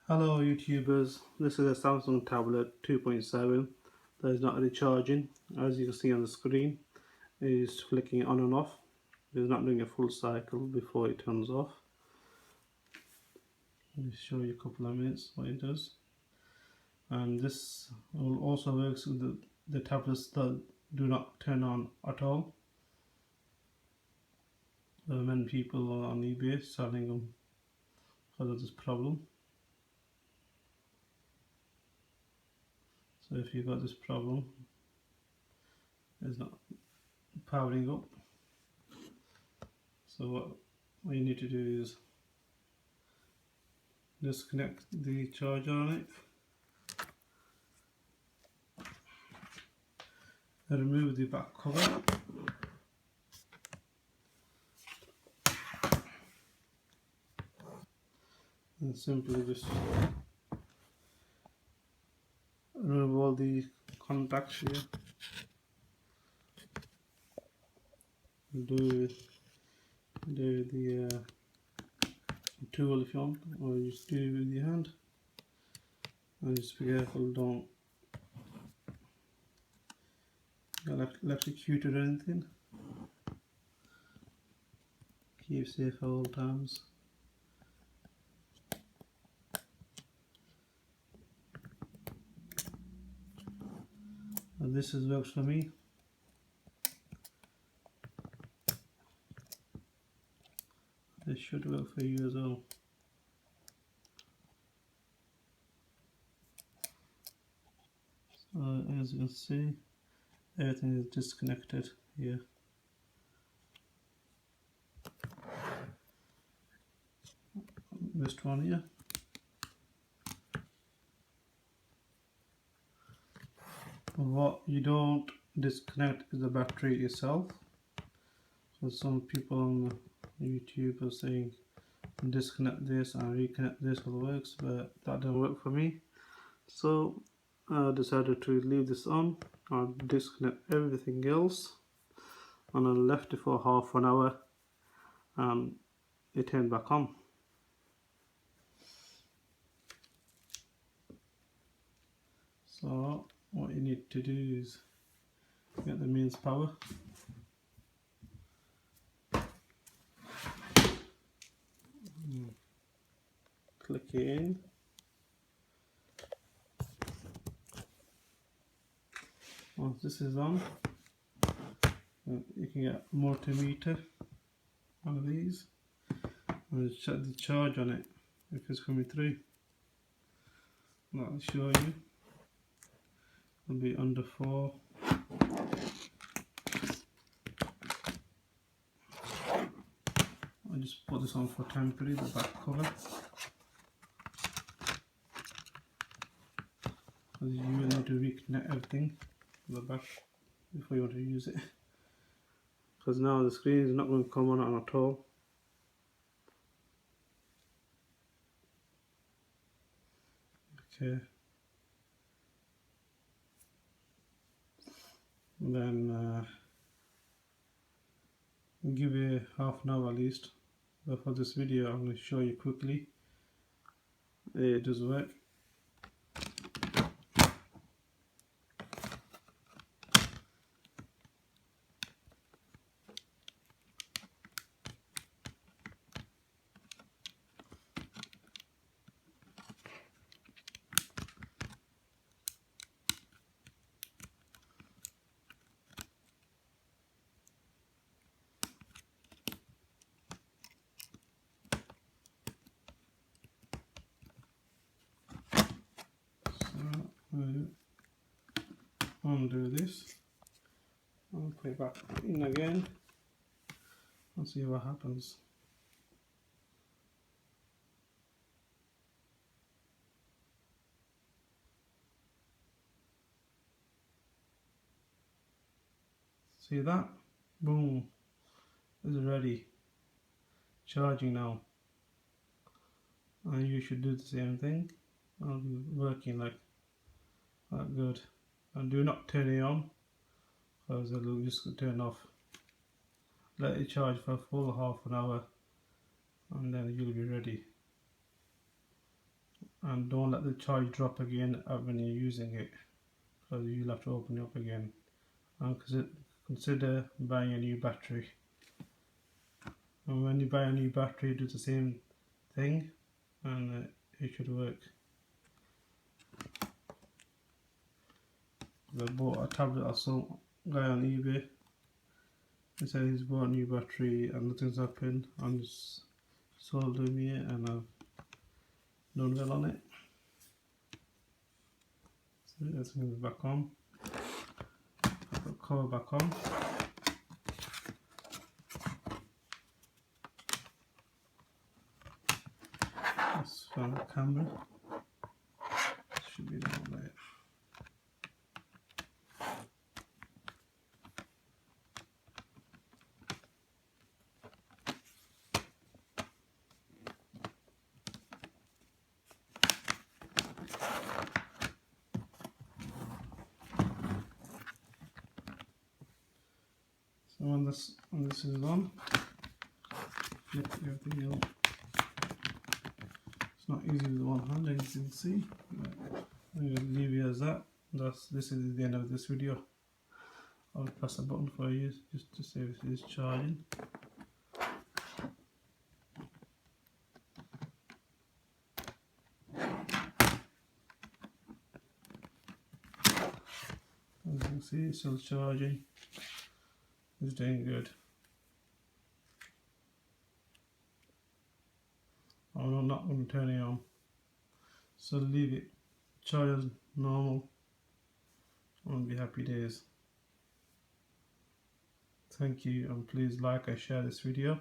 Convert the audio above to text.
Hello YouTubers, this is a Samsung tablet 2.7 that is not recharging. As you can see on the screen, it is flicking on and off. It is not doing a full cycle before it turns off. Let me show you a couple of minutes what it does. And this will also works with the tablets that do not turn on at all. There are many people on eBay selling them because of this problem. So if you've got this problem, it's not powering up. So what you need to do is disconnect the charger on it, remove the back cover, and simply just remove all the contacts here. Do the tool if you want, or just do it with your hand. And just be careful, don't get electrocuted or anything. Keep safe at all times. And this works for me. This should work for you as well. So as you can see, everything is disconnected here. This one here. What you don't disconnect is the battery itself. So some people on YouTube are saying disconnect this and reconnect this all works, but that didn't work for me. So I decided to leave this on and disconnect everything else, and I left it for half an hour and it turned back on. So what you need to do is get the mains power, click it in, once this is on, you can get a multimeter, one of these, and check the charge on it if it's coming through. That'll show you. It'll be under 4. I just put this on for temporary, the back cover, because you will need to reconnect everything to the back before you want to use it, because now the screen is not going to come on at all. Okay, then give it half an hour at least. But for this video I'm going to show you quickly. It does work. Undo this and put it back in again and see what happens. See that? Boom, it's ready, charging now, and you should do the same thing. I'll be working like that good. And do not turn it on, because it will just turn off. Let it charge for a full half an hour and then you'll be ready. and don't let the charge drop again when you're using it, because you'll have to open it up again, and consider buying a new battery. And when you buy a new battery, do the same thing and it should work. I bought a tablet of some guy on eBay. He said he's bought a new battery and nothing's happened, and just sold me it, and I've done well on it. So everything's back on. Put the cover back on. That's from the camera. Should be down there. So when this is on, flip everything out. It's not easy with one hand, as you can see. I'm going to leave it as that. This is the end of this video. I'll press a button for you just to see if it is charging. As you can see, it's still charging. It's doing good. I'm not going to turn it on, so leave it charge as normal and be happy days. Thank you, and please like and share this video.